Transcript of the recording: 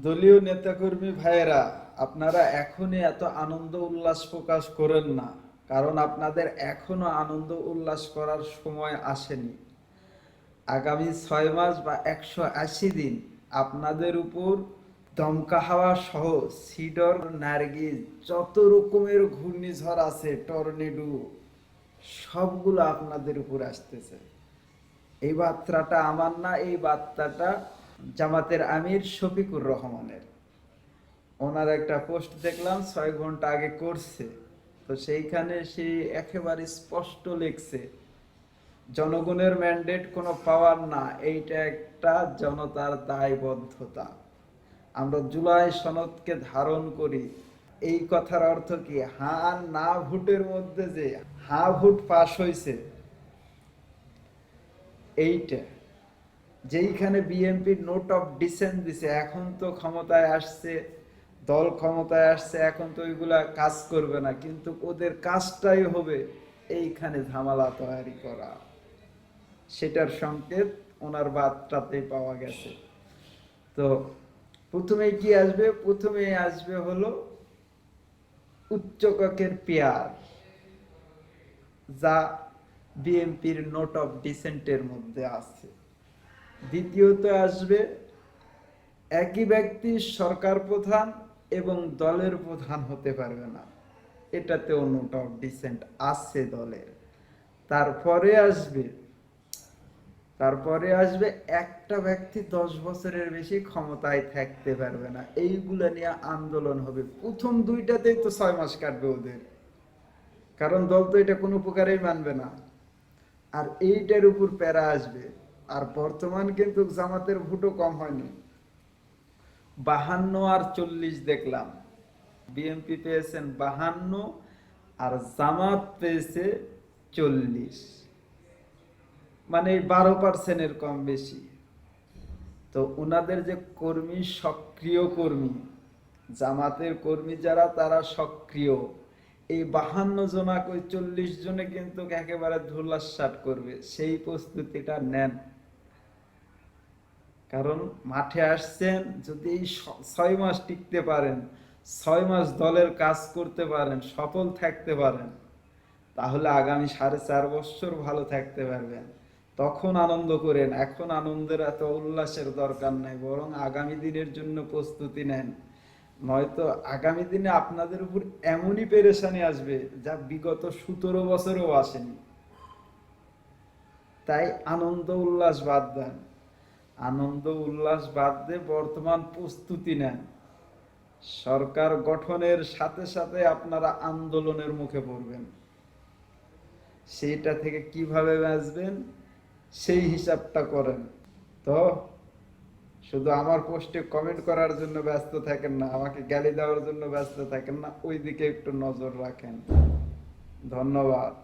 দলীয় নেতাকর্মী ভাইয়েরা, আপনারা এখনই এত আনন্দ উল্লাস প্রকাশ করেন না, কারণ আপনাদের এখনো আনন্দ উল্লাস করার সময় আসেনি। আগামী 6 মাস বা 180 দিন আপনাদের উপর দমকা হাওয়া সহ সিডর, নার্গিস, যত রকমের ঘূর্ণিঝড় আছে, টর্নেডো, সবগুলো আপনাদের উপর আসতেছে। এই বার্তাটা আমার না, এই বার্তাটা জামাতের আমির শফিকুর রহমানের। ওনার একটা পোস্ট দেখলাম 6 ঘন্টা আগে করছে, তো সেইখানে সে একেবারে স্পষ্ট লিখছে, জনগণের ম্যান্ডেট কোনো পাওয়ার না, এইটা একটা জনতার দায়বদ্ধতা। আমরা জুলাই সনদকে ধারণ করি। এই কথার অর্থ কি? হ্যাঁ আর না ভোটের মধ্যে যে হ্যাঁ ভোট পাশ হয়েছে, এইটা যেইখানে বিএনপির নোট অফ ডিসেন্ট দিছে, এখন তো ক্ষমতায় আসছে, দল ক্ষমতায় আসছে, এখন তো ওইগুলা কাজ করবে না, কিন্তু ওদের কাজটাই হবে এইখানে ঝামেলা তৈরি করা। সেটার সংকেত ওনার বার্তাতেই পাওয়া গেছে। তো প্রথমে কি আসবে? প্রথমে আসবে হলো উচ্চকক্ষের পেয়ার, যা বিএনপির নোট অফ ডিসেন্টের মধ্যে আছে। দ্বিতীয়ত আসবে একই ব্যক্তি সরকার প্রধান এবং দলের প্রধান হতে পারবে না, এটাতেও নোট অফ ডিসেন্ট আছে দলের। তারপরে আসবে একটা ব্যক্তি 10 বছরের বেশি ক্ষমতায় থাকতে পারবে না। এইগুলা নিয়ে আন্দোলন হবে। প্রথম দুইটাতেই তো 6 মাস কাটবে ওদের, কারণ দল তো এটা কোনো প্রকারেই মানবে না। আর এইটার উপর প্যারা আসবে। আর বর্তমান কিন্তু জামাতের ভোটও কম হয়নি, 52 আর 40 দেখলাম। বিএনপি পেয়েছেন 52 আর জামাত পেয়েছে 40, মানে 12%-এর কম বেশি। তো ওনাদের যে কর্মী, সক্রিয় কর্মী, জামাতের কর্মী যারা, তারা সক্রিয়। এই 52 জনাকে ওই 40 জনে কিন্তু একেবারে ধুলাস্যাৎ করবে, সেই প্রস্তুতিটা নেন। কারণ মাঠে আসছেন, যদি এই 6 মাস টিকতে পারেন, 6 মাস দলের কাজ করতে পারেন, সফল থাকতে পারেন, তাহলে আগামী 4.5 বছর ভালো থাকতে পারবেন। তখন আনন্দ করেন, এখন আনন্দের এত উল্লাসের দরকার নাই, বরং আগামী দিনের জন্য প্রস্তুতি নেন। নয়তো আগামী দিনে আপনাদের উপর এমনই পেরেশানি আসবে যা বিগত 17 বছরেও আসেনি। তাই আনন্দ উল্লাস বাদ দেন, আনন্দ উল্লাস বাদ দিয়ে বর্তমান প্রস্তুতি নেন। সরকার গঠনের সাথে সাথে আপনারা আন্দোলনের মুখে পড়বেন। সেইটা থেকে কিভাবে বাঁচবেন সেই হিসাবটা করেন। তো শুধু আমার পোস্টে কমেন্ট করার জন্য ব্যস্ত থাকেন না, আমাকে গালি দেওয়ার জন্য ব্যস্ত থাকেন না, ওই দিকে একটু নজর রাখেন। ধন্যবাদ।